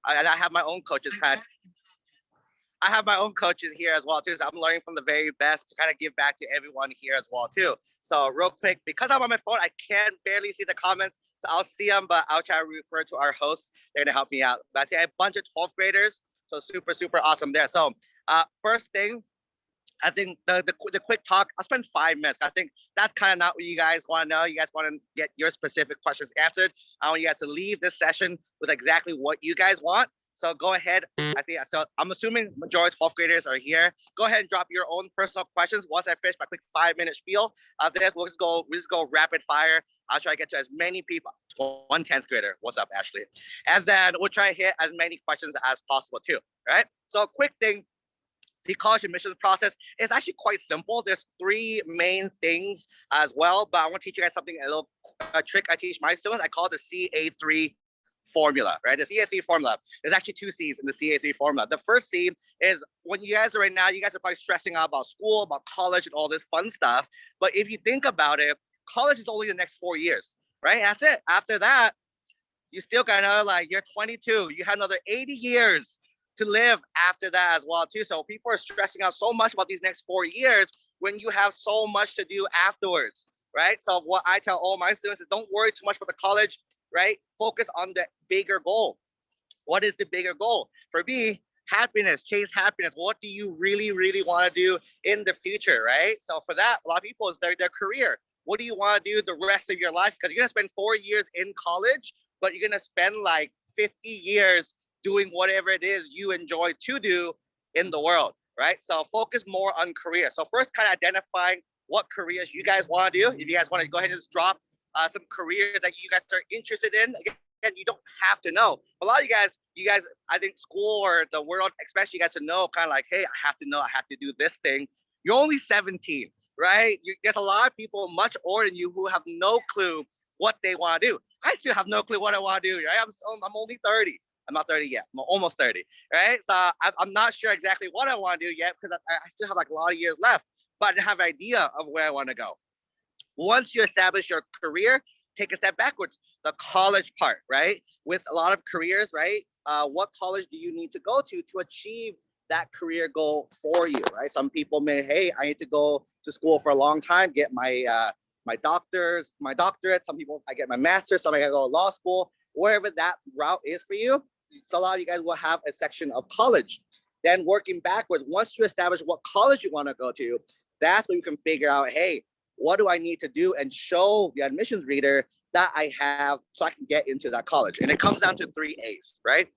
And I have my own coaches I have my own coaches here as well too. So I'm learning from the very best to kind of give back to everyone here as well too. So real quick, because I'm on my phone, I can barely see the comments. So I'll see them, but I'll try to refer to our hosts. They're gonna help me out. But I see a bunch of 12th graders. So super, super awesome there. So first thing, I think the quick talk, I'll spend 5 minutes. I think that's kind of not what you guys want to know. You guys want to get your specific questions answered. I want you guys to leave this session with exactly what you guys want. So go ahead. I think so. I'm assuming majority 12th graders are here. Go ahead and drop your own personal questions. Once I finish my quick 5 minute spiel of this, we'll just go rapid fire. I'll try to get to as many people. One 10th grader. What's up, Ashley? And then we'll try to hit as many questions as possible too. Right. So quick thing, the college admissions process is actually quite simple. There's three main things as well, but I want to teach you guys something, a little trick I teach my students. I call it the CA3 formula, right? The CA3 formula. There's actually two C's in the CA3 formula. The first C is when you guys are right now, you guys are probably stressing out about school, about college, and all this fun stuff. But if you think about it, college is only the next 4 years, right? That's it. After that, you still kind of like, you're 22, you have another 80 years to live after that as well too. So people are stressing out so much about these next 4 years when you have so much to do afterwards, right? So what I tell all my students is don't worry too much about the college, right? Focus on the bigger goal. What is the bigger goal? For me, happiness, chase happiness. What do you really, really want to do in the future, right? So for that, a lot of people is their career. What do you want to do the rest of your life? Because you're gonna spend 4 years in college, but you're gonna spend like 50 years doing whatever it is you enjoy to do in the world, right? So focus more on career. So first, kind of identifying what careers you guys want to do. If you guys want to go ahead and just drop some careers that you guys are interested in. Again, you don't have to know. A lot of you guys, I think school or the world expects you guys to know, kind of like, hey, I have to know, I have to do this thing. You're only 17, right? There's a lot of people much older than you who have no clue what they want to do. I still have no clue what I want to do, right? I'm only 30. I'm not 30 yet. I'm almost 30, right? So I'm not sure exactly what I want to do yet because I still have like a lot of years left, but I have an idea of where I want to go. Once you establish your career, take a step backwards. The college part, right? With a lot of careers, right? What college do you need to go to achieve that career goal for you, right? Some people may, hey, I need to go to school for a long time, get my doctorate. Some people, I get my master's. Some I gotta go to law school. Wherever that route is for you, so a lot of you guys will have a section of college. Then working backwards, once you establish what college you want to go to, that's when you can figure out, hey, what do I need to do and show the admissions reader that I have so I can get into that college? And it comes down to 3 A's, right?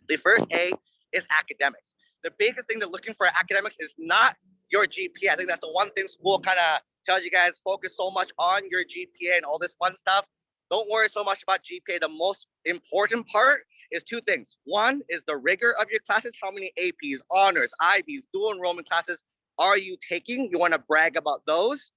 The first A is academics. The biggest thing they're looking for academics is not your GPA. I think that's the one thing school kind of tells you guys, focus so much on your GPA and all this fun stuff. Don't worry so much about GPA. The most important part is two things. One is the rigor of your classes. How many APs, honors, IBs, dual enrollment classes are you taking? You want to brag about those.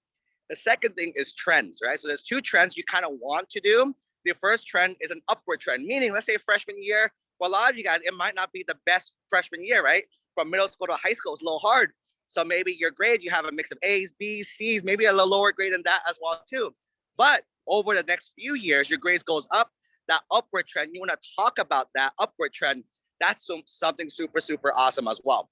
The second thing is trends, right? So there's two trends you kind of want to do. The first trend is an upward trend, meaning let's say freshman year, for a lot of you guys, it might not be the best freshman year, right? From middle school to high school, it's a little hard. So maybe your grades, you have a mix of A's, B's, C's, maybe a little lower grade than that as well too. But over the next few years, your grades goes up, that upward trend, you want to talk about that upward trend. That's something super, super awesome as well.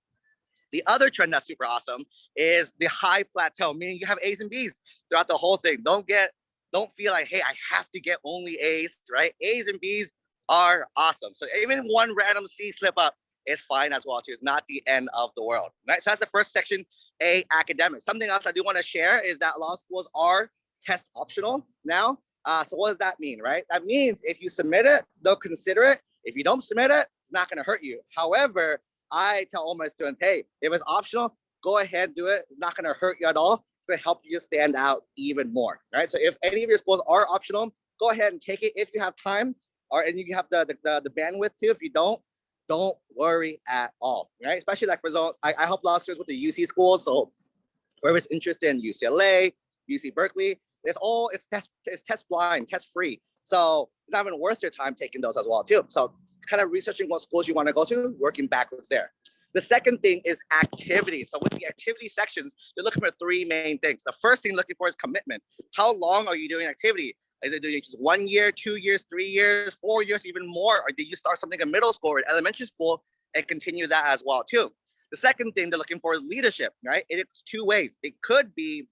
The other trend that's super awesome is the high plateau, meaning you have A's and B's throughout the whole thing. Don't feel like, hey, I have to get only A's, right? A's and B's are awesome. So even one random C slip up is fine as well too. It's not the end of the world, right? So that's the first section, A, academics. Something else I do want to share is that a lot of schools are test optional now. So what does that mean, right? That means if you submit it, they'll consider it. If you don't submit it, it's not going to hurt you. However, I tell all my students, hey, if it's optional, go ahead, do it. It's not going to hurt you at all. It's going to help you stand out even more, right? So if any of your schools are optional, go ahead and take it if you have time, and you have the bandwidth to. If you don't worry at all, right? Especially like for example, I help a lot of students with the UC schools. So whoever's interested in UCLA, UC Berkeley, it's test blind, test free. So it's not even worth your time taking those as well too. So kind of researching what schools you want to go to, working backwards there. The second thing is activity. So with the activity sections, you're looking for three main things. The first thing looking for is commitment. How long are you doing activity? Is it doing just 1 year, 2 years, 3 years, 4 years, even more? Or did you start something in middle school or elementary school and continue that as well too? The second thing they're looking for is leadership, right? It's two ways. It could be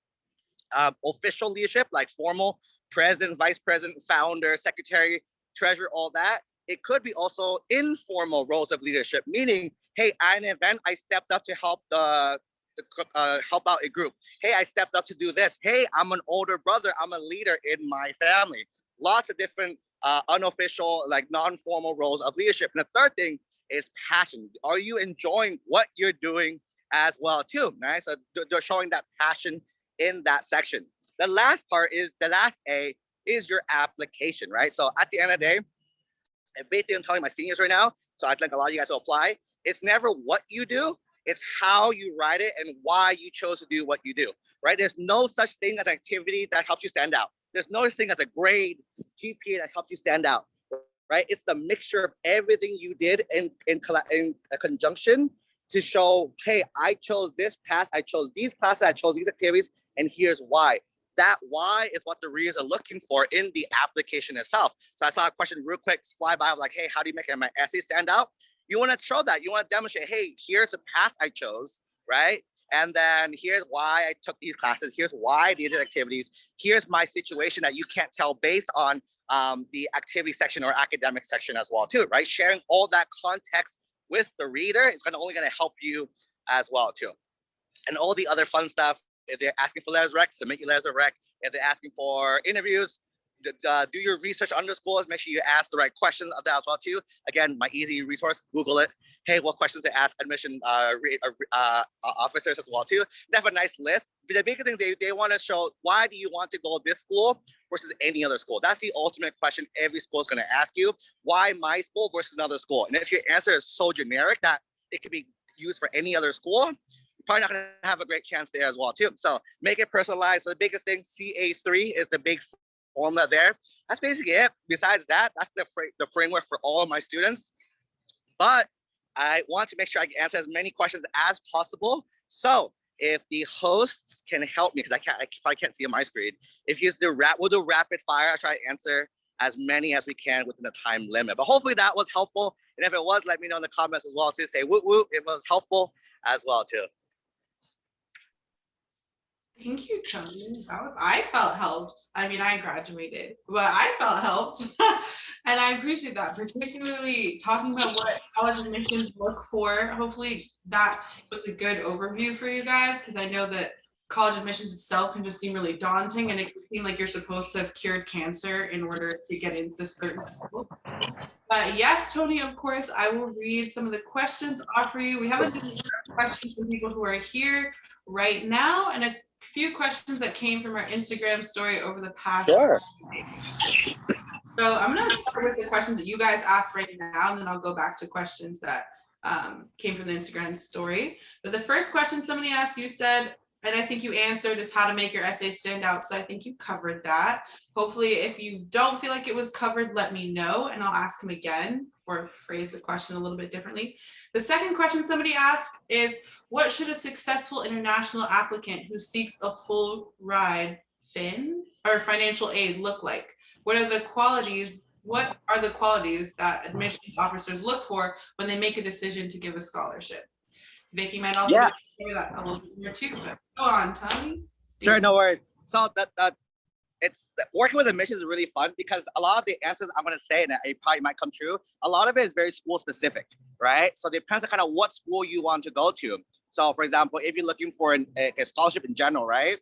official leadership, like formal president, vice president, founder, secretary, treasurer, all that. It could be also informal roles of leadership, meaning, hey, at an event, I stepped up to help help out a group. Hey, I stepped up to do this. Hey, I'm an older brother. I'm a leader in my family. Lots of different unofficial, like non-formal roles of leadership. And the third thing is passion. Are you enjoying what you're doing as well too? Right. So they're showing that passion in that section. The last part is the last A is your application, right? So at the end of the day, and basically I'm telling my seniors right now, so I'd like a lot of you guys to apply. It's never what you do, it's how you write it and why you chose to do what you do, right? There's no such thing as activity that helps you stand out. There's no such thing as a grade, GPA that helps you stand out, right? It's the mixture of everything you did in a conjunction to show, hey, I chose this path, I chose these classes, I chose these activities, and here's why. That why is what the readers are looking for in the application itself. So I saw a question real quick fly by, like, hey, how do you make my essay stand out? You want to show that. You want to demonstrate, hey, here's a path I chose, right? And then here's why I took these classes. Here's why I did activities. Here's my situation that you can't tell based on the activity section or academic section as well too, right? Sharing all that context with the reader is only going to help you as well too. And all the other fun stuff, if they're asking for letters of rec, submit your letters of rec. If they're asking for interviews, do your research on the schools. Make sure you ask the right questions of that as well too. Again, my easy resource, Google it. Hey, what questions to ask admission officers as well too. They have a nice list. The biggest thing they want to show, why do you want to go to this school versus any other school? That's the ultimate question every school is going to ask you. Why my school versus another school? And if your answer is so generic that it can be used for any other school, probably not going to have a great chance there as well too. So make it personalized. So the biggest thing, CA3 is the big formula there. That's basically it. Besides that, that's the framework for all of my students. But I want to make sure I can answer as many questions as possible. So if the hosts can help me, because I probably can't see on my screen. If you we'll do rapid fire. I'll try to answer as many as we can within the time limit. But hopefully that was helpful. And if it was, let me know in the comments as well. So say woo woo, it was helpful as well too. Thank you, Chung. I felt helped. I mean, I graduated, but I felt helped. And I appreciate that, particularly talking about what college admissions look for. Hopefully that was a good overview for you guys, because I know that college admissions itself can just seem really daunting, and it can seem like you're supposed to have cured cancer in order to get into certain schools. But yes, Tony, of course, I will read some of the questions off for you. We have a questions from people who are here right now, and a few questions that came from our Instagram story over the past. Sure. So I'm going to start with the questions that you guys asked right now, and then I'll go back to questions that came from the Instagram story. But the first question somebody asked, you said, and I think you answered, is how to make your essay stand out. So I think you covered that. Hopefully, if you don't feel like it was covered, let me know, and I'll ask them again or phrase the question a little bit differently. The second question somebody asked is, what should a successful international applicant who seeks a full ride fin or financial aid look like? What are the qualities that admissions officers look for when they make a decision to give a scholarship? Vicky might also share that a little bit more too, but go on, Tony. Sure, no worries. So it's working with admissions is really fun because a lot of the answers I'm going to say, and it probably might come true, a lot of it is very school specific, right? So it depends on kind of what school you want to go to. So for example, if you're looking for a scholarship in general, right?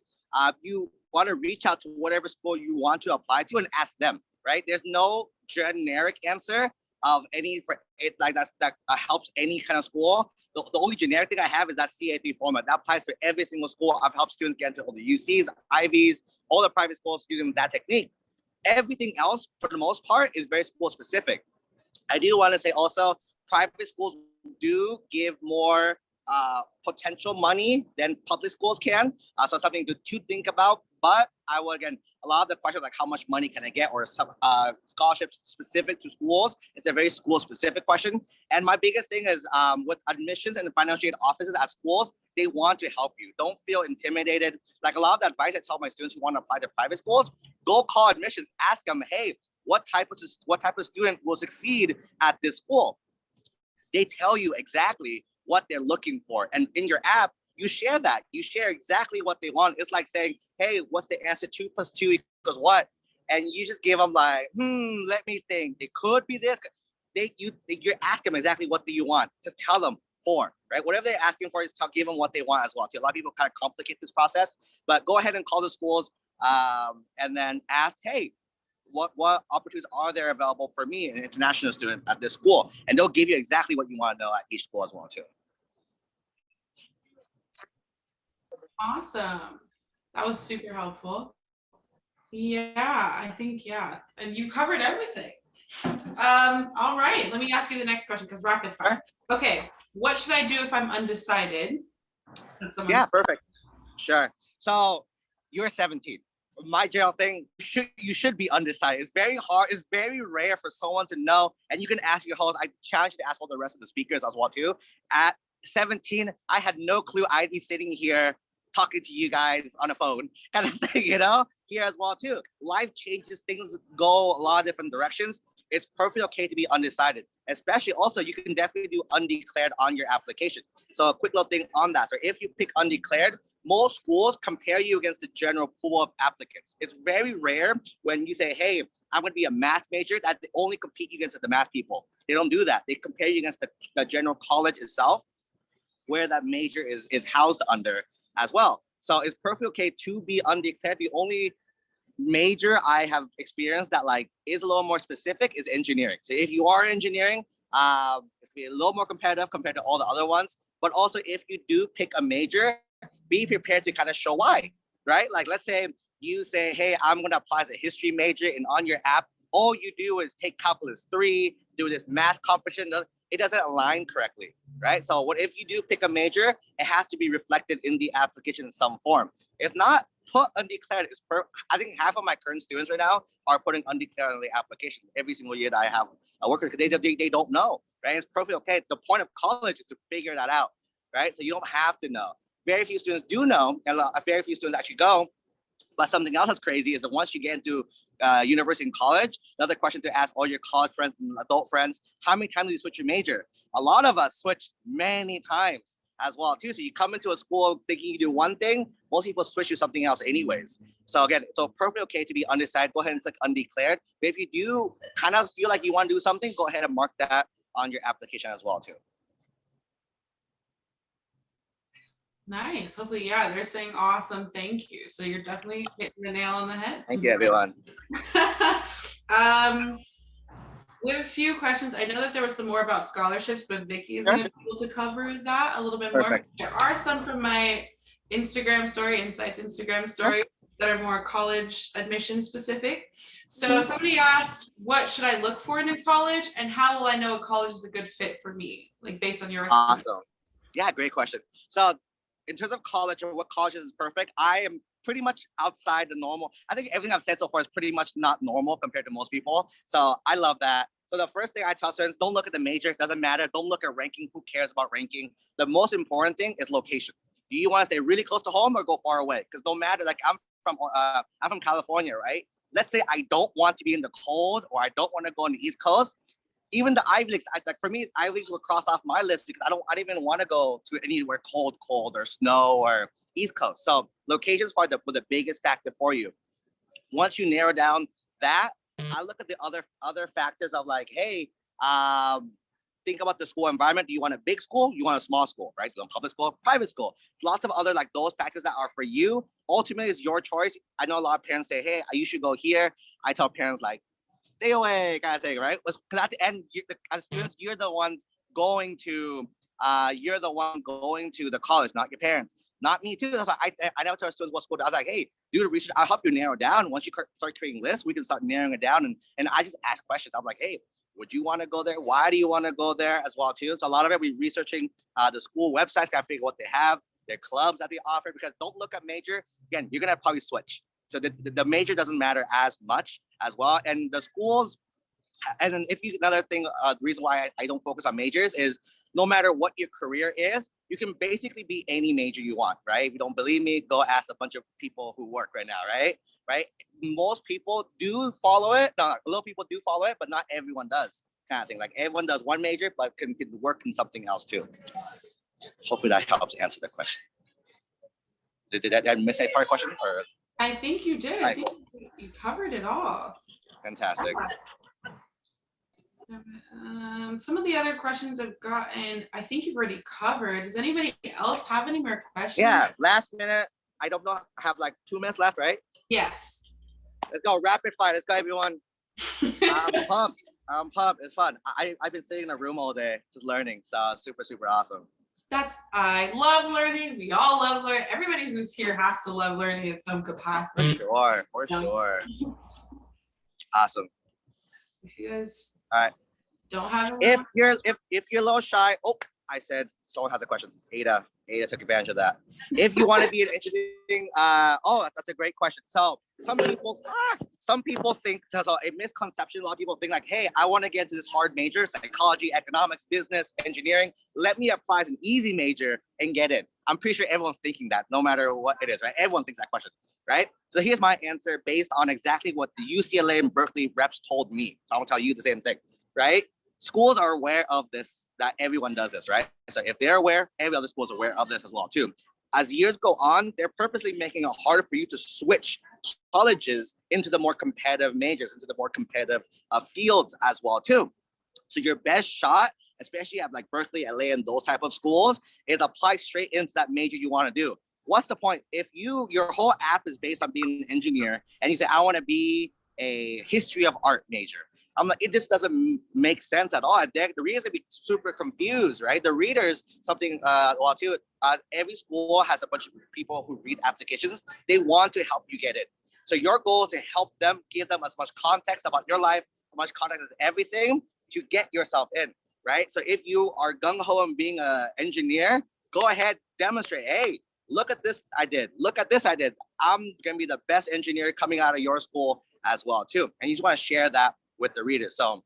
You want to reach out to whatever school you want to apply to and ask them, right? There's no generic answer of any for it like that helps any kind of school. The only generic thing I have is that CA3 format. That applies to every single school. I've helped students get into all the UCs, Ivies, all the private schools using that technique. Everything else, for the most part, is very school specific. I do want to say also, private schools do give more potential money than public schools can. So something to think about. But I will, again, a lot of the questions like how much money can I get or some scholarships specific to schools. It's a very school specific question. And my biggest thing is with admissions and the financial aid offices at schools, they want to help you. Don't feel intimidated. Like a lot of the advice I tell my students who want to apply to private schools, go call admissions, ask them, hey, what type of student will succeed at this school? They tell you exactly what they're looking for. And in your app, you share that. You share exactly what they want. It's like saying, hey, what's the answer? 2 + 2 equals what? And you just give them like, let me think. It could be this. You ask them exactly what do you want. Just tell them 4, right? Whatever they're asking for, give them what they want as well. See, a lot of people kind of complicate this process, but go ahead and call the schools and then ask, hey, what opportunities are there available for me, an international student at this school? And they'll give you exactly what you want to know at each school as well too. Awesome. That was super helpful. Yeah, I think, yeah. And you covered everything. All right, let me ask you the next question because rapid fire. Okay, what should I do if I'm undecided? Yeah, perfect. Sure. So you're 17. My general thing, you should be undecided. It's very hard. It's very rare for someone to know. And you can ask your host. I challenge you to ask all the rest of the speakers as well too. At 17, I had no clue I'd be sitting here talking to you guys on a phone kind of thing, here as well too. Life changes, things go a lot of different directions. It's perfectly okay to be undecided, especially also you can definitely do undeclared on your application. So a quick little thing on that. So if you pick undeclared, most schools compare you against the general pool of applicants. It's very rare when you say, hey, I'm going to be a math major, that they only compete against the math people. They don't do that. They compare you against the general college itself, where that major is housed under as well. So it's perfectly okay to be undeclared. The only major I have experienced that like is a little more specific is engineering. So if you are engineering, it's gonna be a little more competitive compared to all the other ones. But also if you do pick a major, be prepared to kind of show why, right? Like let's say you say, hey, I'm gonna apply as a history major, and on your app, all you do is take calculus 3, do this math competition. It doesn't align correctly, right? So what if you do pick a major, it has to be reflected in the application in some form. If not, put undeclared. I think half of my current students right now are putting undeclared on the application every single year that I have a worker because they don't know, right? It's perfectly okay. The point of college is to figure that out, right? So you don't have to know. Very few students do know, and very few students actually go. But something else that's crazy is that once you get into university and college, another question to ask all your college friends and adult friends, how many times do you switch your major? A lot of us switch many times as well too. So you come into a school thinking you do one thing, most people switch to something else anyways. So again, it's perfectly okay to be undecided. Go ahead and click undeclared. But if you do kind of feel like you want to do something, go ahead and mark that on your application as well too. Nice. Hopefully, yeah, they're saying awesome. Thank you. So you're definitely hitting the nail on the head. Thank you, everyone. We have a few questions. I know that there was some more about scholarships, but Vicky is going to be able to cover that a little bit more. There are some from my Instagram story, Insights Instagram story, that are more college admission specific. So somebody asked, what should I look for in a college, and how will I know a college is a good fit for me? Like based on your awesome. Yeah, great question. So in terms of college or what colleges is perfect, I am pretty much outside the normal. I think everything I've said so far is pretty much not normal compared to most people. So I love that. So the first thing I tell students, don't look at the major. It doesn't matter. Don't look at ranking. Who cares about ranking? The most important thing is location. Do you want to stay really close to home or go far away? Because no matter, like I'm from California, right? Let's say I don't want to be in the cold or I don't want to go on the East Coast. Even the Ivy Leagues, like for me, Ivy Leagues were crossed off my list because I don't even want to go to anywhere cold or snow or East Coast. So locations are the biggest factor for you. Once you narrow down that, I look at the other factors of like, hey, think about the school environment. Do you want a big school? You want a small school, right? Do you want public school, private school? Lots of other like those factors that are for you. Ultimately, it's your choice. I know a lot of parents say, hey, you should go here. I tell parents like, stay away kind of thing, right? Because at the end, as students, you're the ones going to the college, not your parents, not me too. That's why I never tell students what school. I was like, hey, do the research. I'll help you narrow down. Once you start creating lists, we can start narrowing it down. And I just ask questions. I'm like, hey, would you want to go there? Why do you want to go there as well too? So a lot of it, we're researching the school websites, gotta figure what they have, their clubs that they offer. Because don't look at major. Again, you're gonna probably switch. So the major doesn't matter as much as well. And the schools, and then another thing, the reason why I don't focus on majors is no matter what your career is, you can basically be any major you want, right? If you don't believe me, go ask a bunch of people who work right now, right? Right? Most people do follow it. No, a lot of people do follow it, but not everyone does, kind of thing. Like everyone does one major, but can work in something else too. Hopefully that helps answer the question. Did I miss any part of the question? Or I think you did. I think you covered it all. fantastic. Some of the other questions I've gotten, I think you've already covered. Does anybody else have any more questions? Yeah, last minute. I don't know. I have like 2 minutes left, right? Yes. Let's go rapid fire. Let's go, everyone. I'm pumped. I'm pumped. It's fun. I've been sitting in a room all day just learning. So super, super awesome. I love learning. We all love learning. Everybody who's here has to love learning in some capacity. For sure. Awesome. If you guys all right, don't have if you're a little shy, oh, I said someone has a question. Ada took advantage of that. If you want to be an engineering, that's a great question. So some people think, so a misconception, a lot of people think like, hey, I want to get into this hard major, psychology, economics, business, engineering. Let me apply as an easy major and get in. I'm pretty sure everyone's thinking that, no matter what it is, right? Everyone thinks that question, right? So here's my answer based on exactly what the UCLA and Berkeley reps told me. So I'm gonna tell you the same thing, right? Schools are aware of this, that everyone does this, right? So if they're aware, every other school is aware of this as well too. As years go on, they're purposely making it harder for you to switch colleges into the more competitive majors, into the more competitive fields as well too. So your best shot, especially at like Berkeley, LA, and those type of schools, is apply straight into that major you want to do. What's the point? If your whole app is based on being an engineer and you say, I want to be a history of art major, I'm like, it just doesn't make sense at all. The readers gonna be super confused, right? The readers, every school has a bunch of people who read applications. They want to help you get it. So your goal is to help them, give them as much context about your life, as much context as everything to get yourself in, right? So if you are gung-ho on being an engineer, go ahead, demonstrate. Hey, look at this I did. Look at this I did. I'm gonna be the best engineer coming out of your school as well too. And you just want to share that with the readers. So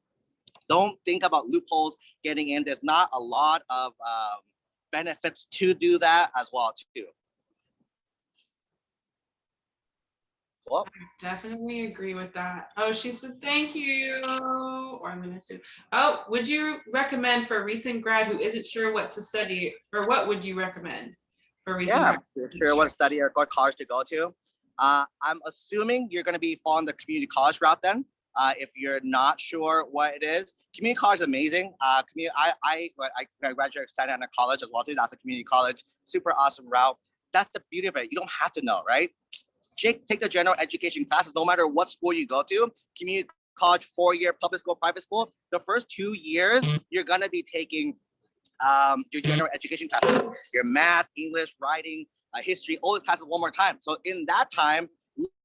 don't think about loopholes getting in. There's not a lot of benefits to do that as well too. Well, I definitely agree with that. Oh, she said thank you. Or I'm gonna say, oh, would you recommend for a recent grad who isn't sure what to study, or what would you recommend for a recent grad? Sure what study or what college to go to. I'm assuming you're going to be following the community college route then. If you're not sure what it is, community college is amazing. I graduated at Santa Ana College as well too. That's a community college, super awesome route. That's the beauty of it. You don't have to know, right? Take the general education classes, no matter what school you go to. Community college, 4-year, public school, private school. The first 2 years, you're gonna be taking your general education classes, your math, English, writing, history, all these classes one more time. So in that time,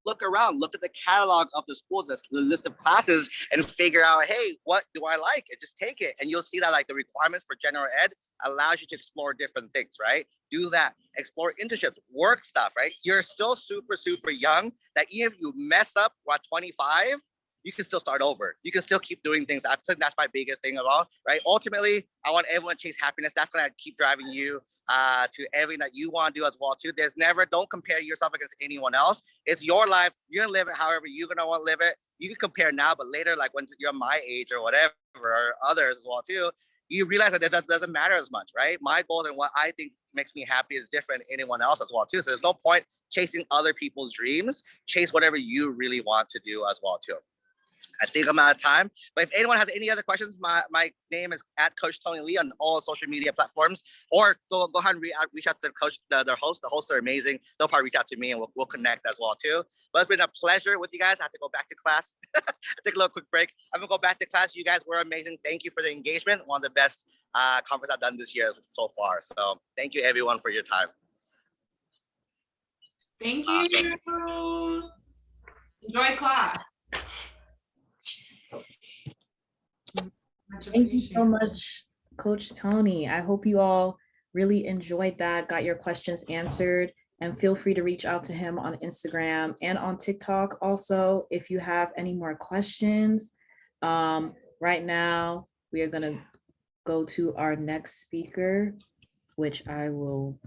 look around, look at the catalog of the schools, the list of classes, and figure out, hey, what do I like? And just take it. And you'll see that like the requirements for general ed allows you to explore different things, right? Do that, explore internships, work stuff, right? You're still super, super young that even if you mess up at 25, you can still start over. You can still keep doing things. I think that's my biggest thing of all, right? Ultimately, I want everyone to chase happiness. That's gonna keep driving you to everything that you want to do as well too. Don't compare yourself against anyone else. It's your life. You're gonna live it however you're gonna want to live it. You can compare now, but later, like when you're my age or whatever, or others as well too, you realize that that doesn't matter as much, right? My goals and what I think makes me happy is different than anyone else as well too. So there's no point chasing other people's dreams. Chase whatever you really want to do as well too. I think I'm out of time, but if anyone has any other questions, my name is at Coach Tony Lee on all social media platforms, or go ahead and reach out to the coach, the host. The hosts are amazing. They'll probably reach out to me and we'll connect as well too. But it's been a pleasure with you guys. I have to go back to class. Take a little quick break. I'm gonna go back to class. You guys were amazing. Thank you for the engagement. One of the best conference I've done this year so far. So thank you everyone for your time. Thank you. Awesome. Enjoy class. Thank you so much, Coach Tony. I hope you all really enjoyed that, got your questions answered. And feel free to reach out to him on Instagram and on TikTok also if you have any more questions. Right now, we are going to go to our next speaker, which I'm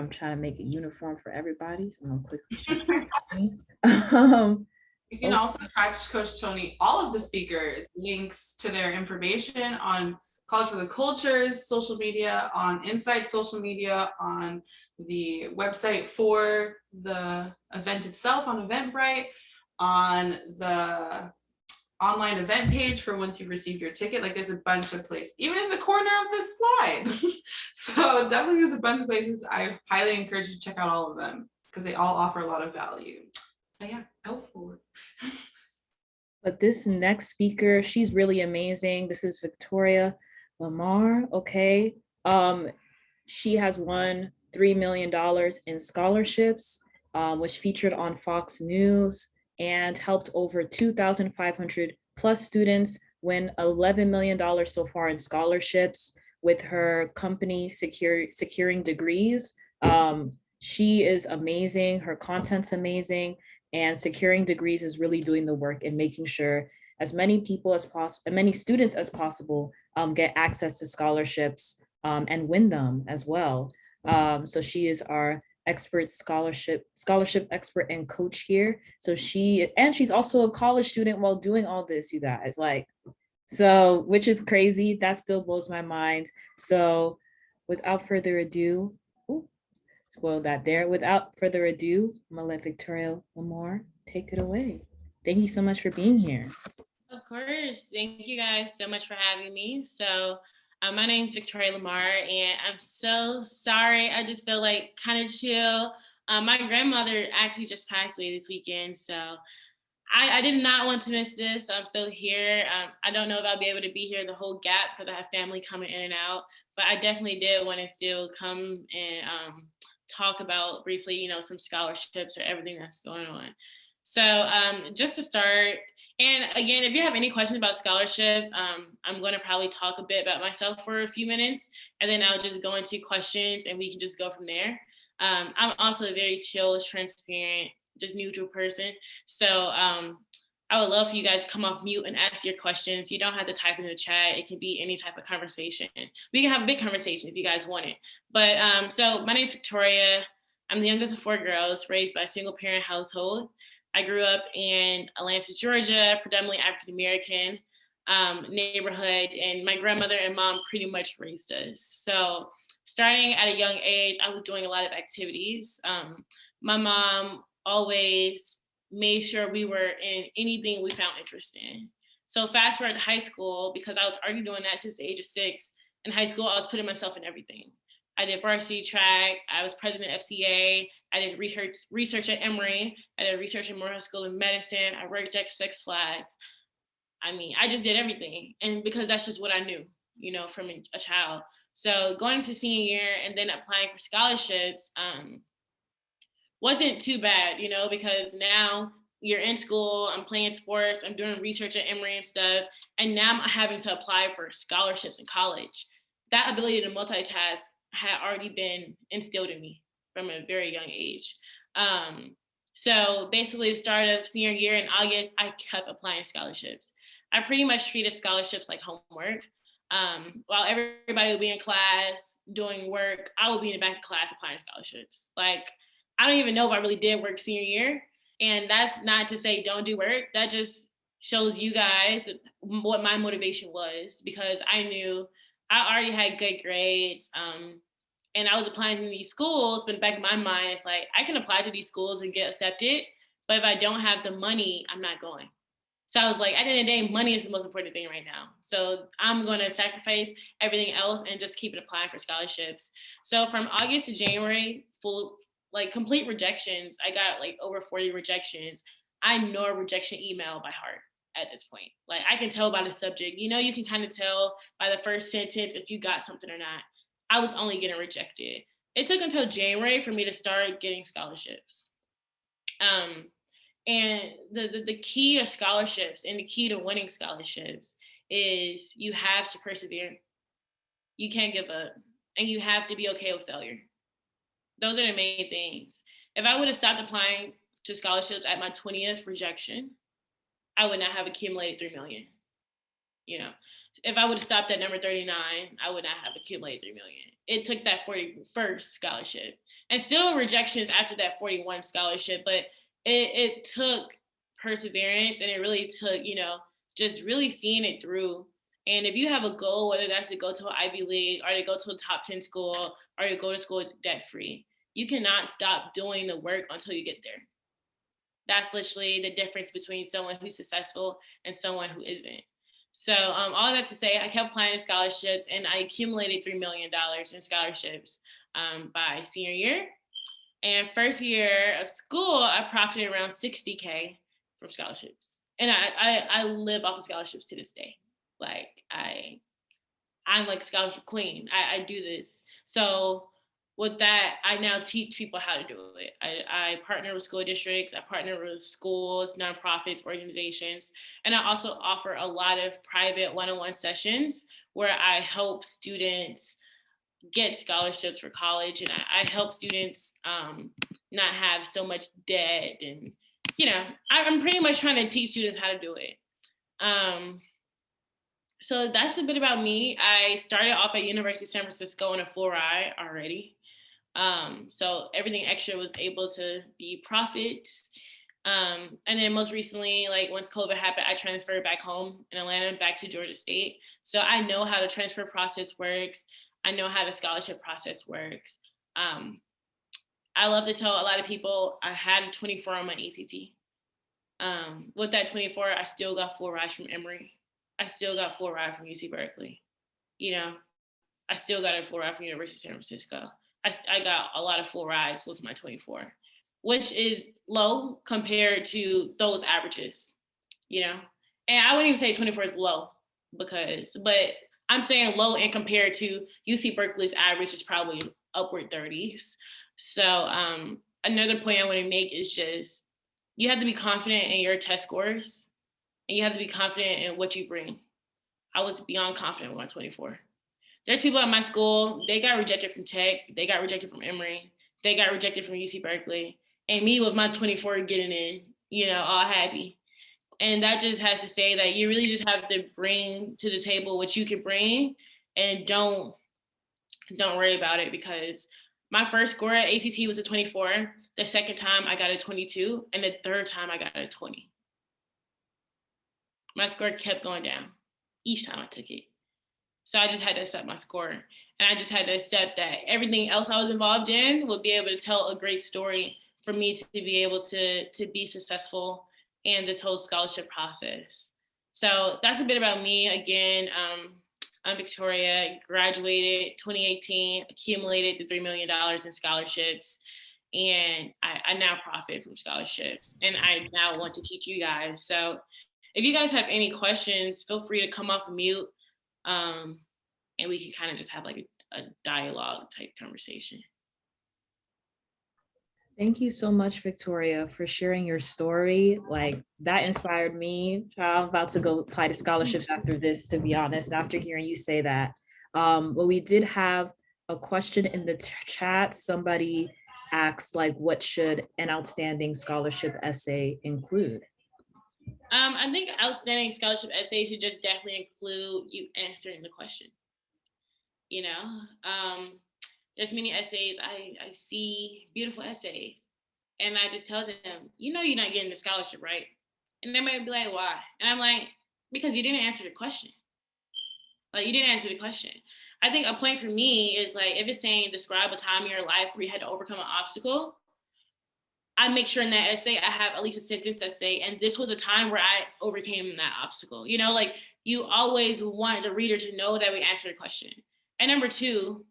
trying to make it uniform for everybody. So I'm going to quickly share my screen. You can also catch Coach Tony, all of the speakers, links to their information on College for the Cultures social media, on Insight social media, on the website for the event itself on Eventbrite, on the online event page for once you've received your ticket. Like there's a bunch of places, even in the corner of this slide. So definitely there's a bunch of places. I highly encourage you to check out all of them because they all offer a lot of value. But yeah, go for it. But this next speaker, she's really amazing. This is Victoria Lamar, okay? She has won $3 million in scholarships, was featured on Fox News, and helped over 2,500 plus students win $11 million so far in scholarships with her company Securing Degrees. She is amazing. Her content's amazing. And Securing Degrees is really doing the work and making sure as many people as possible, many students as possible get access to scholarships and win them as well. So she is our scholarship expert and coach here. So she's also a college student while doing all this, you guys, so, which is crazy. That still blows my mind. So without further ado, spoil that there. Without further ado, I'm gonna let Victoria Lamar take it away. Thank you so much for being here. Of course. Thank you guys so much for having me. So my name is Victoria Lamar, and I'm so sorry. I just feel like kind of chill. My grandmother actually just passed away this weekend, so I did not want to miss this. I'm still here. I don't know if I'll be able to be here the whole gap because I have family coming in and out, but I definitely did want to still come and talk about briefly, some scholarships or everything that's going on. So just to start, and again, if you have any questions about scholarships, I'm going to probably talk a bit about myself for a few minutes, and then I'll just go into questions and we can just go from there. I'm also a very chill, transparent, just neutral person. So I would love for you guys to come off mute and ask your questions. You don't have to type in the chat. It can be any type of conversation. We can have a big conversation if you guys want it. But so my name is Victoria. I'm the youngest of 4 girls raised by a single parent household. I grew up in Atlanta, Georgia, predominantly African-American neighborhood, and my grandmother and mom pretty much raised us. So starting at a young age, I was doing a lot of activities. My mom always made sure we were in anything we found interest in. So fast forward to high school, because I was already doing that since the age of 6. In high school, I was putting myself in everything. I did varsity track. I was president of FCA. I did research at Emory. I did research at Morehouse School of Medicine. I worked at Six Flags. I mean, I just did everything. And because that's just what I knew, from a child. So going into senior year and then applying for scholarships wasn't too bad, because now you're in school, I'm playing sports, I'm doing research at Emory and stuff. And now I'm having to apply for scholarships in college. That ability to multitask had already been instilled in me from a very young age. So basically the start of senior year in August, I kept applying scholarships. I pretty much treated scholarships like homework. While everybody would be in class doing work, I would be in the back of class applying scholarships. Like, I don't even know if I really did work senior year. And that's not to say don't do work. That just shows you guys what my motivation was, because I knew I already had good grades. And I was applying to these schools, but in the back of my mind, it's like, I can apply to these schools and get accepted, but if I don't have the money, I'm not going. So I was like, at the end of the day, money is the most important thing right now. So I'm going to sacrifice everything else and just keep applying for scholarships. So from August to January, complete rejections. I got over 40 rejections. I know a rejection email by heart at this point. Like, I can tell by the subject. You can kind of tell by the first sentence if you got something or not. I was only getting rejected. It took until January for me to start getting scholarships. And the key to scholarships and the key to winning scholarships is you have to persevere. You can't give up, and you have to be okay with failure. Those are the main things. If I would have stopped applying to scholarships at my 20th rejection, I would not have accumulated 3 million. You know, if I would have stopped at number 39, I would not have accumulated 3 million. It took that 41st scholarship and still rejections after that 41 scholarship, but it took perseverance, and it really took, just really seeing it through. And if you have a goal, whether that's to go to an Ivy League or to go to a top 10 school or to go to school debt free, you cannot stop doing the work until you get there. That's literally the difference between someone who's successful and someone who isn't. So all that to say, I kept applying to scholarships, and I accumulated $3 million in scholarships by senior year. And first year of school, I profited around 60K from scholarships. And I live off of scholarships to this day. Like I'm like scholarship queen. I do this. So with that, I now teach people how to do it. I partner with school districts, I partner with schools, nonprofits, organizations, and I also offer a lot of private one-on-one sessions where I help students get scholarships for college, and I help students not have so much debt. And, I'm pretty much trying to teach students how to do it. So that's a bit about me. I started off at University of San Francisco on a full ride already. So everything extra was able to be profits. And then most recently, like once COVID happened, I transferred back home in Atlanta, back to Georgia State. So I know how the transfer process works. I know how the scholarship process works. I love to tell a lot of people I had a 24 on my ACT. With that 24, I still got full rides from Emory. I still got full ride from UC Berkeley. I still got a full ride from University of San Francisco. I got a lot of full rides with my 24, which is low compared to those averages, And I wouldn't even say 24 is low but I'm saying low and compared to UC Berkeley's average is probably upward 30s. So another point I want to make is just, you have to be confident in your test scores, and you have to be confident in what you bring. I was beyond confident with my 24. There's people at my school, they got rejected from Tech, they got rejected from Emory, they got rejected from UC Berkeley, and me with my 24 getting in, all happy. And that just has to say that you really just have to bring to the table what you can bring, and don't worry about it, because my first score at ACT was a 24. The second time I got a 22, and the third time I got a 20. My score kept going down each time I took it. So I just had to accept my score. And I just had to accept that everything else I was involved in would be able to tell a great story for me to be able to be successful in this whole scholarship process. So that's a bit about me. Again, I'm Victoria, graduated 2018, accumulated the $3 million in scholarships, and I now profit from scholarships, and I now want to teach you guys. So if you guys have any questions, feel free to come off of mute, and we can kind of just have like a dialogue type conversation. Thank you so much, Victoria, for sharing your story. Like, that inspired me. I'm about to go apply to scholarships after this, to be honest, after hearing you say that. But we did have a question in the chat. Somebody asked, like, what should an outstanding scholarship essay include? I think outstanding scholarship essay should just definitely include you answering the question. There's many essays. I see beautiful essays, and I just tell them, you're not getting the scholarship, right? And they might be like, why? And I'm like, because you didn't answer the question. Like, you didn't answer the question. I think a point for me is like, if it's saying describe a time in your life where you had to overcome an obstacle, I make sure in that essay I have at least a sentence that say, and this was a time where I overcame that obstacle. Like, you always want the reader to know that we answered the question. And number two,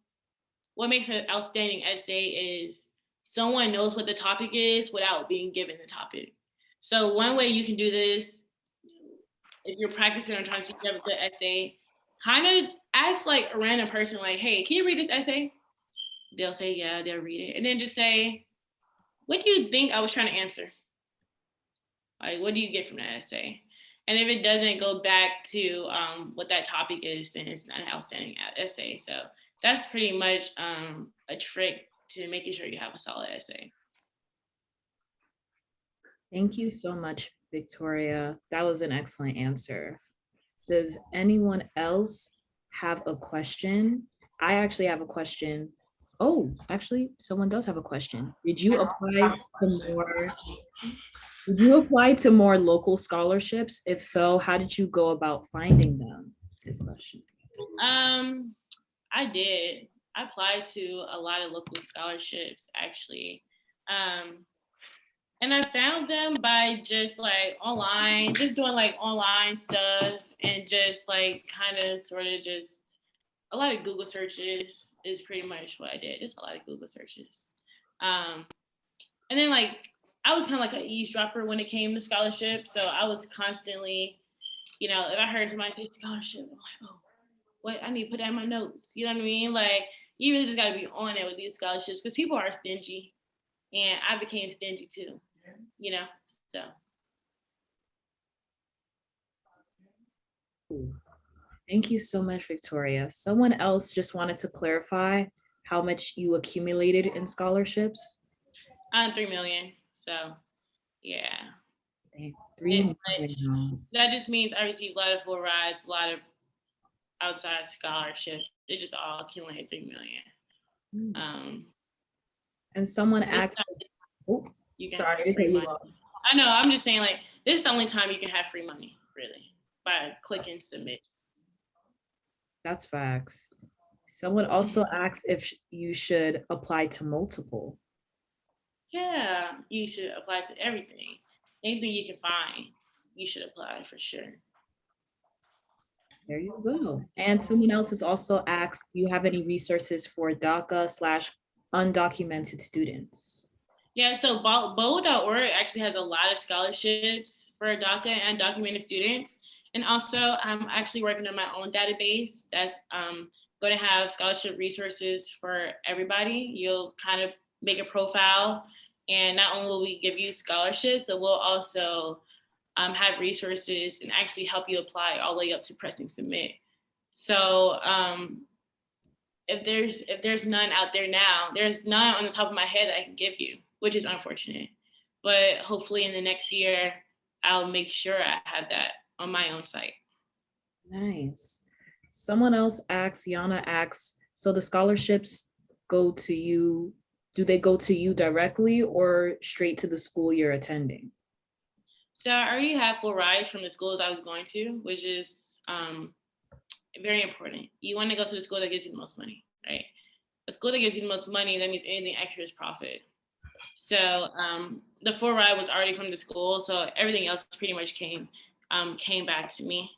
what makes an outstanding essay is someone knows what the topic is without being given the topic. So one way you can do this, if you're practicing on trying to have a good essay, kind of ask like a random person, like, hey, can you read this essay? They'll say, yeah, they'll read it. And then just say, what do you think I was trying to answer? Like, what do you get from that essay? And if it doesn't go back to what that topic is, then it's not an outstanding essay. So that's pretty much a trick to making sure you have a solid essay. Thank you so much, Victoria. That was an excellent answer. Does anyone else have a question? I actually have a question. Oh, actually, someone does have a question. Did you apply to more local scholarships? If so, how did you go about finding them? Good question. I did. I applied to a lot of local scholarships actually. And I found them by just like online, just doing like online stuff and just like kind of sort of just a lot of Google searches is pretty much what I did. Just a lot of Google searches. And then like I was kind of like an eavesdropper when it came to scholarships. So I was constantly, if I heard somebody say scholarship, I'm like, oh, what? I need to put that in my notes. You know what I mean? Like you really just got to be on it with these scholarships because people are stingy, and I became stingy too. So. Thank you so much, Victoria. Someone else just wanted to clarify how much you accumulated in scholarships. 3 million. So, yeah. 3 million. That just means I received a lot of full rides, a lot of outside scholarships. It just all accumulated 3 million. And someone asked, oh, you can sorry, free money. I know. I'm just saying, like, this is the only time you can have free money, really, by clicking submit. That's facts. Someone also asked if you should apply to multiple. Yeah, you should apply to everything. Anything you can find, you should apply for sure. There you go. And someone else has also asked, do you have any resources for DACA/undocumented students? Yeah, so bold.org actually has a lot of scholarships for DACA and undocumented students. And also, I'm actually working on my own database that's going to have scholarship resources for everybody. You'll kind of make a profile, and not only will we give you scholarships, but we'll also have resources and actually help you apply all the way up to pressing submit. So if there's none out there now, there's none on the top of my head that I can give you, which is unfortunate. But hopefully in the next year, I'll make sure I have that on my own site. Nice. Someone else asks, Yana asks, so the scholarships go to you, do they go to you directly or straight to the school you're attending? So I already have full rides from the schools I was going to, which is very important. You want to go to the school that gives you the most money, right? A school that gives you the most money, that means anything extra is profit. So the full ride was already from the school, so everything else pretty much came back to me.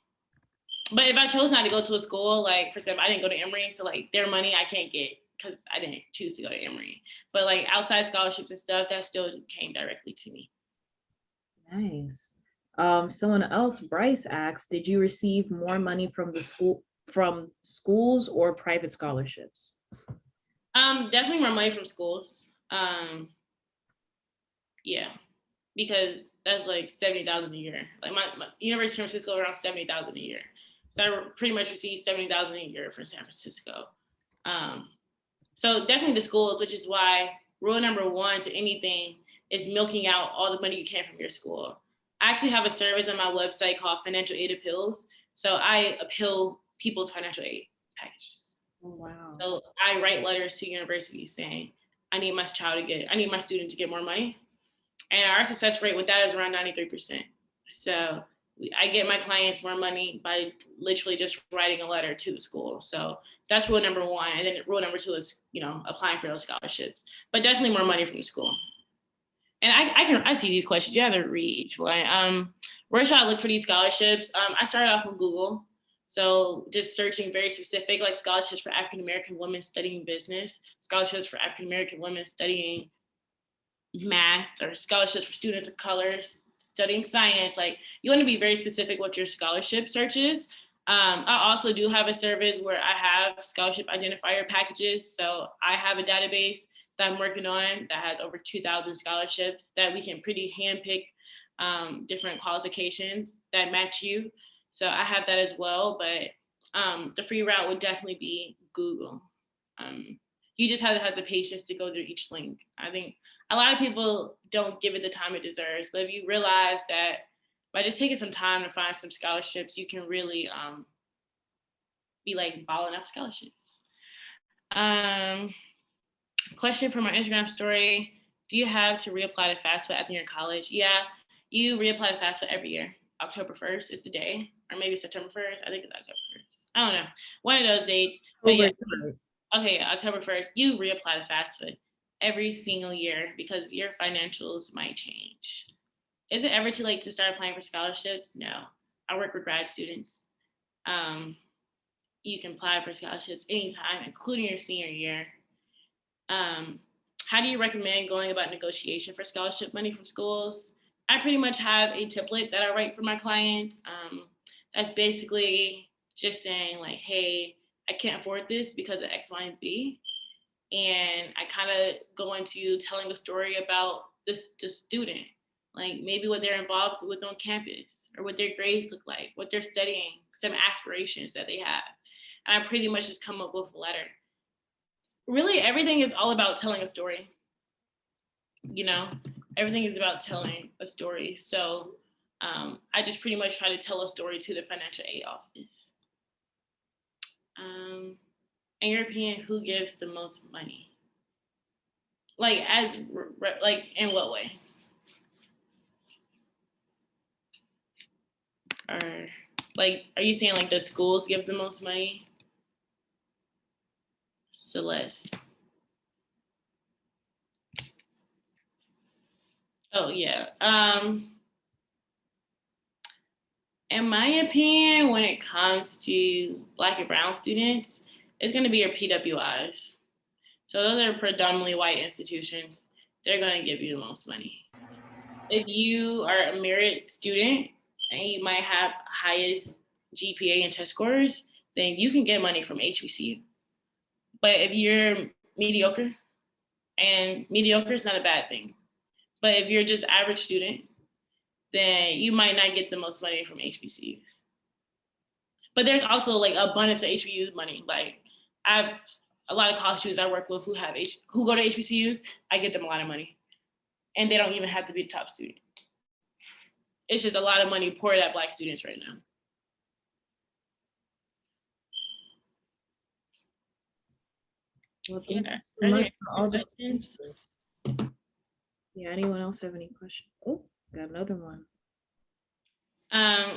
But if I chose not to go to a school, like for example, I didn't go to Emory, so like their money I can't get because I didn't choose to go to Emory. But like outside scholarships and stuff, that still came directly to me. Nice. Someone else, Bryce asks, did you receive more money from schools or private scholarships? Definitely more money from schools. Yeah, because that's like 70,000 a year. Like my University of San Francisco around 70,000 a year. So I pretty much received 70,000 a year from San Francisco. So definitely the schools, which is why rule number one to anything is milking out all the money you can from your school. I actually have a service on my website called Financial Aid Appeals. So I appeal people's financial aid packages. Oh, wow. So I write letters to universities saying, I need my student to get more money. And our success rate with that is around 93%. So I get my clients more money by literally just writing a letter to the school. So that's rule number one. And then rule number two is, applying for those scholarships, but definitely more money from the school. And I see these questions. You have to read each one. Where should I look for these scholarships? I started off with Google. So just searching very specific, like scholarships for African-American women studying business, scholarships for African-American women studying math, or scholarships for students of color studying science. Like you want to be very specific with your scholarship searches. I also do have a service where I have scholarship identifier packages. So I have a database that I'm working on that has over 2,000 scholarships that we can pretty handpick different qualifications that match you. So I have that as well, but the free route would definitely be Google. You just have to have the patience to go through each link. I think a lot of people don't give it the time it deserves, but if you realize that by just taking some time to find some scholarships, you can really be like balling up scholarships. Question from our Instagram story. Do you have to reapply to FAFSA after you're in college? Yeah, you reapply to FAFSA every year. October 1st is the day, or maybe September 1st. I think it's October 1st. I don't know. One of those dates. But yeah, okay, October 1st, you reapply to FAFSA every single year because your financials might change. Is it ever too late to start applying for scholarships? No. I work with grad students. You can apply for scholarships anytime, including your senior year. How do you recommend going about negotiation for scholarship money from schools? I pretty much have a template that I write for my clients. That's basically just saying like, hey, I can't afford this because of X, Y, and Z. And I kind of go into telling a story about the student, like maybe what they're involved with on campus or what their grades look like, what they're studying, some aspirations that they have. And I pretty much just come up with a letter. Really, everything is all about telling a story. You know, everything is about telling a story. So I just pretty much try to tell a story to the financial aid office. In your opinion, who gives the most money? Like like in what way? Or like, are you saying like the schools give the most money? Celeste. Oh yeah. In my opinion, when it comes to Black and Brown students, it's going to be your PWIs. So those are predominantly white institutions. They're going to give you the most money. If you are a merit student and you might have highest GPA and test scores, then you can get money from HBCU. But if you're mediocre, and mediocre is not a bad thing, but if you're just average student, then you might not get the most money from HBCUs. But there's also like abundance of HBCU money. Like I have a lot of college students I work with who go to HBCUs. I get them a lot of money, and they don't even have to be the top student. It's just a lot of money poured at Black students right now. Well, thank you so much for all the questions. Yeah, anyone else have any questions? Oh, got another one.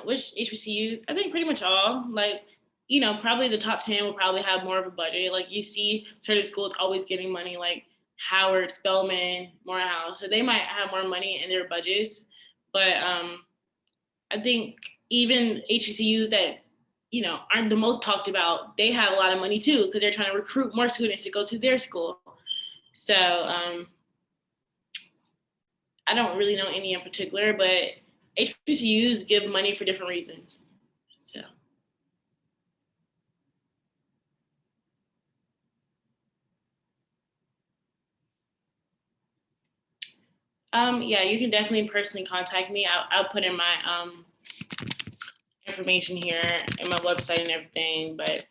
Which HBCUs? I think pretty much all. Like, you know, probably the top 10 will probably have more of a budget. Like you see certain schools always getting money, like Howard, Spelman, Morehouse. So they might have more money in their budgets. But I think even HBCUs that, you know, aren't the most talked about, they have a lot of money too, because they're trying to recruit more students to go to their school. So I don't really know any in particular, but HBCUs give money for different reasons. So. Yeah, you can definitely personally contact me. I'll put in my information here and my website and everything, but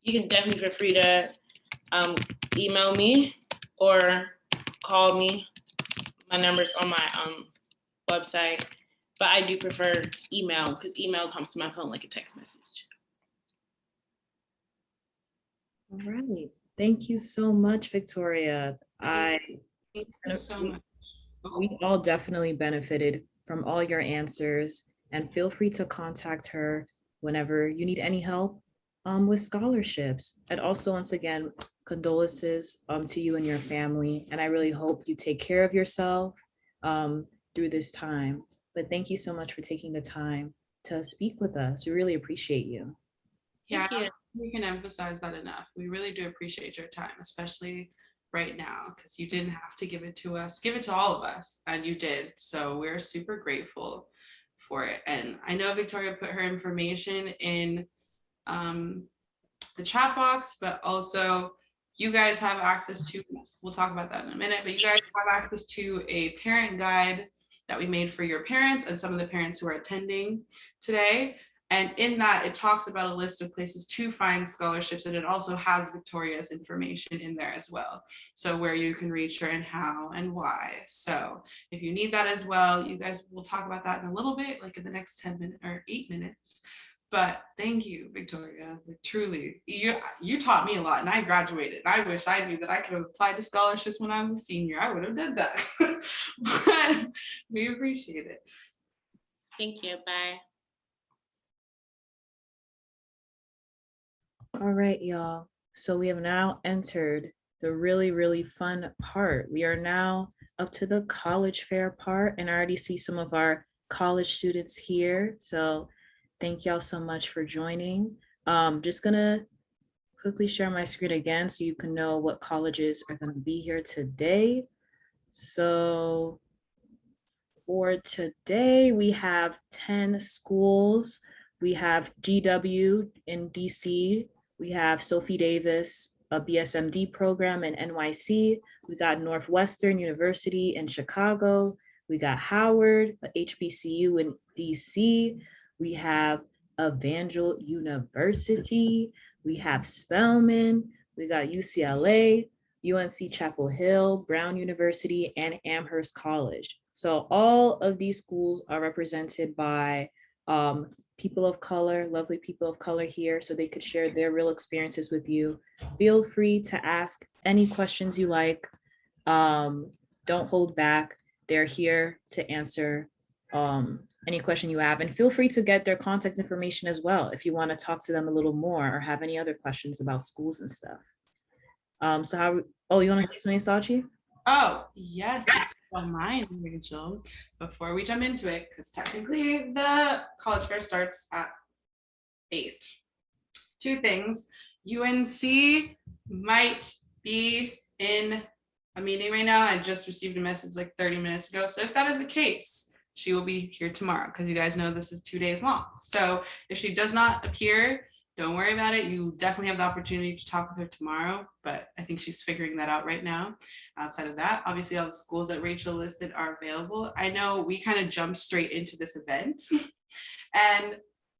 you can definitely feel free to email me or call me. My number's on my website, but I do prefer email because email comes to my phone like a text message. All right. Thank you so much, Victoria. Thank you so much. We all definitely benefited from all your answers, and feel free to contact her whenever you need any help with scholarships. And also, once again, condolences to you and your family. And I really hope you take care of yourself through this time. But thank you so much for taking the time to speak with us. We really appreciate you. Yeah, we can emphasize that enough. We really do appreciate your time, especially right now, because you didn't have to give it to us, give it to all of us, and you did. So we're super grateful for it. And I know Victoria put her information in the chat box, but also you guys have access to, we'll talk about that in a minute, but you guys have access to a parent guide that we made for your parents and some of the parents who are attending today. And in that, it talks about a list of places to find scholarships, and it also has Victoria's information in there as well. So where you can reach her and how and why. So if you need that as well, you guys will talk about that in a little bit, like in the next 10 minutes or 8 minutes. But thank you, Victoria. Like, truly, you taught me a lot, and I graduated. I wish I knew that I could have applied to scholarships when I was a senior. I would have done that. But we appreciate it. Thank you. Bye. All right, y'all. So we have now entered the really, really fun part. We are now up to the college fair part, and I already see some of our college students here. So thank y'all so much for joining. Just gonna quickly share my screen again so you can know what colleges are gonna be here today. So for today, we have 10 schools. We have GW in DC. We have Sophie Davis, a BSMD program in NYC. We got Northwestern University in Chicago. We got Howard, a HBCU in DC. We have Evangel University. We have Spelman. We got UCLA, UNC Chapel Hill, Brown University, and Amherst College. So all of these schools are represented by people of color, lovely people of color here, so they could share their real experiences with you. Feel free to ask any questions you like. Don't hold back. They're here to answer any question you have, and feel free to get their contact information as well if you want to talk to them a little more or have any other questions about schools and stuff. So how, oh, you want to say something, Sachi? Oh, yes, if you don't mind, Rachel, before we jump into it, because technically the college fair starts at 8. 2 things. UNC might be in a meeting right now. I just received a message like 30 minutes ago. So if that is the case, she will be here tomorrow, because you guys know this is 2 days long. So if she does not appear, don't worry about it. You definitely have the opportunity to talk with her tomorrow, but I think she's figuring that out right now. Outside of that, obviously all the schools that Rachel listed are available. I know we kind of jumped straight into this event and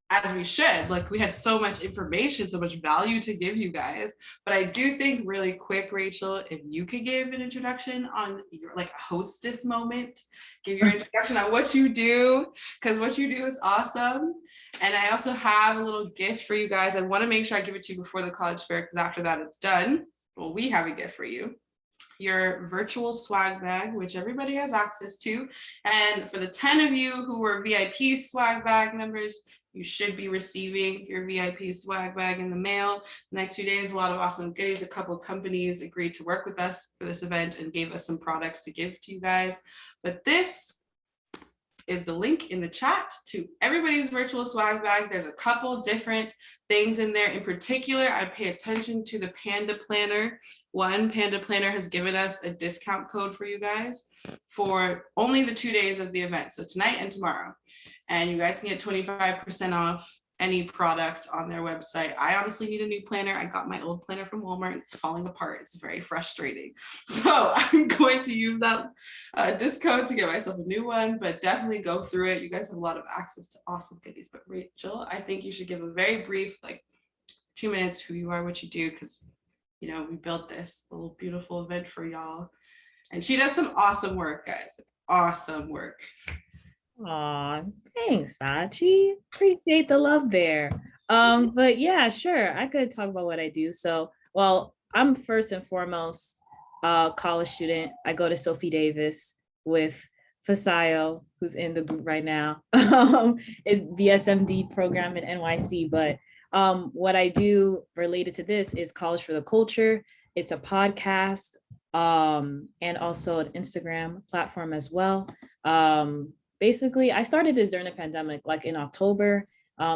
as we should, like we had so much information, so much value to give you guys. But I do think really quick, Rachel, if you could give an introduction on your like hostess moment, give your introduction on what you do, because what you do is awesome. And I also have a little gift for you guys. I want to make sure I give it to you before the college fair, because after that it's done. Well, we have a gift for you. Your virtual swag bag, which everybody has access to. And for the 10 of you who were VIP swag bag members, you should be receiving your VIP swag bag in the mail the next few days. A lot of awesome goodies. A couple of companies agreed to work with us for this event and gave us some products to give to you guys. But this is the link in the chat to everybody's virtual swag bag. There's a couple different things in there. In particular, I pay attention to the Panda Planner. One, Panda Planner has given us a discount code for you guys for only the 2 days of the event. So tonight and tomorrow. And you guys can get 25% off any product on their website. I honestly need a new planner. I got my old planner from Walmart. It's falling apart. It's very frustrating. So I'm going to use that discount to get myself a new one, but definitely go through it. You guys have a lot of access to awesome goodies. But Rachel, I think you should give a very brief, like 2 minutes, who you are, what you do, because you know we built this little beautiful event for y'all. And she does some awesome work, guys. Awesome work. Aw, thanks, Sachi. Appreciate the love there. But yeah, sure, I could talk about what I do. So, well, I'm first and foremost a college student. I go to Sophie Davis with Fasayo, who's in the group right now, in the SMD program in NYC. But what I do related to this is College for the Culture. It's a podcast and also an Instagram platform as well. Basically, I started this during the pandemic, like in October,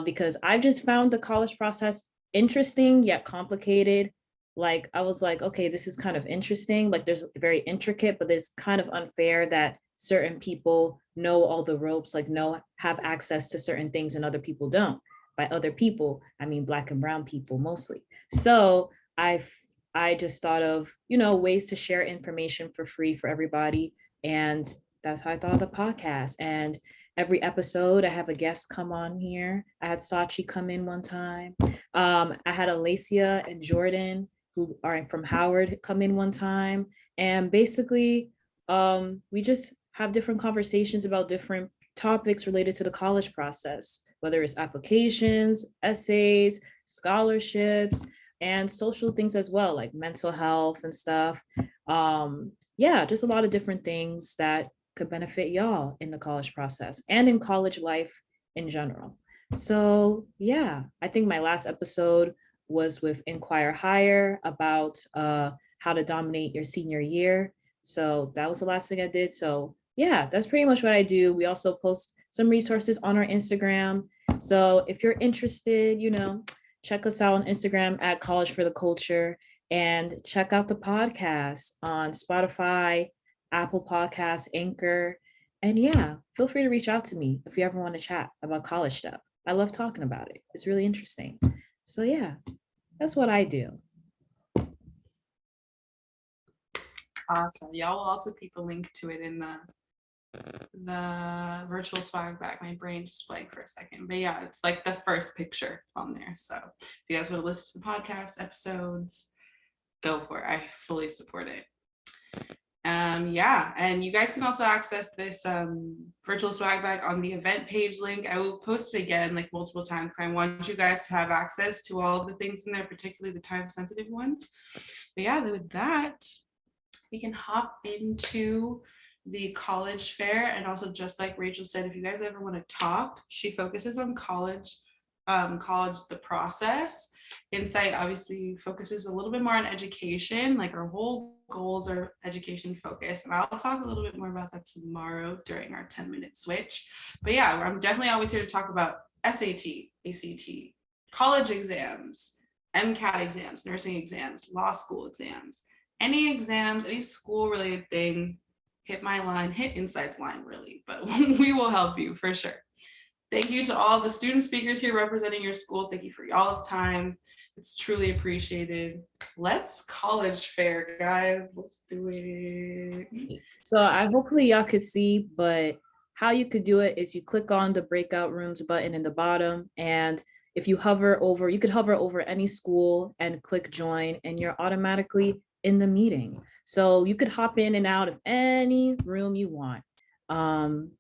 because I just found the college process interesting yet complicated. Like I was like, okay, this is kind of interesting. Like there's very intricate, but it's kind of unfair that certain people know all the ropes, like have access to certain things and other people don't. By other people, I mean Black and brown people mostly. So I just thought of, ways to share information for free for everybody. And that's how I thought of the podcast. And every episode, I have a guest come on here. I had Sachi come in one time. I had Alacia and Jordan, who are from Howard, come in one time. And basically, we just have different conversations about different topics related to the college process, whether it's applications, essays, scholarships, and social things as well, like mental health and stuff. Yeah, just a lot of different things that could benefit y'all in the college process and in college life in general. So yeah, I think my last episode was with Inquire Higher about how to dominate your senior year. So that was the last thing I did. So yeah, that's pretty much what I do. We also post some resources on our Instagram. So if you're interested, check us out on Instagram at College for the Culture, and check out the podcast on Spotify, Apple Podcasts, Anchor. And yeah, feel free to reach out to me if you ever want to chat about college stuff. I love talking about it. It's really interesting. So yeah, that's what I do. Awesome. Y'all will also keep a link to it in the virtual swag bag. My brain just blanked for a second, but yeah, it's like the first picture on there. So if you guys want to listen to the podcast episodes, go for it. I fully support it. Yeah, and you guys can also access this virtual swag bag on the event page link. I will post it again like multiple times. I want you guys to have access to all of the things in there, particularly the time sensitive ones. But yeah, with that, we can hop into the college fair. And also, just like Rachel said, if you guys ever want to talk, she focuses on college, the process. Insight obviously focuses a little bit more on education, like our whole goals are education focused. And I'll talk a little bit more about that tomorrow during our 10-minute switch. But yeah, I'm definitely always here to talk about SAT, ACT, college exams, MCAT exams, nursing exams, law school exams, any exams, any school related thing. Hit my line, hit Insight's line really, but we will help you for sure. Thank you to all the student speakers here representing your schools. Thank you for y'all's time. It's truly appreciated. Let's college fair, guys. Let's do it. So hopefully y'all could see, but how you could do it is you click on the breakout rooms button in the bottom, and if you you could hover over any school and click join, and you're automatically in the meeting. So you could hop in and out of any room you want.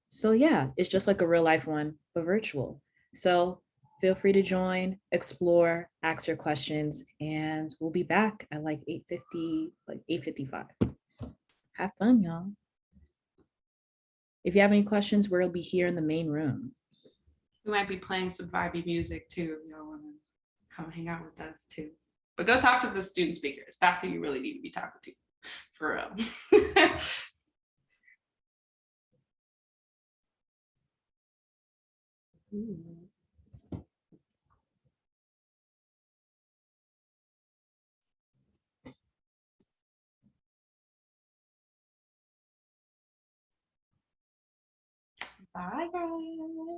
So yeah, it's just like a real life one, but virtual. So feel free to join, explore, ask your questions, and we'll be back at like 8:50, like 8:55. Have fun, y'all. If you have any questions, we'll be here in the main room. We might be playing some vibey music too if y'all want to come hang out with us too. But go talk to the student speakers. That's who you really need to be talking to, for real. Bye, guys.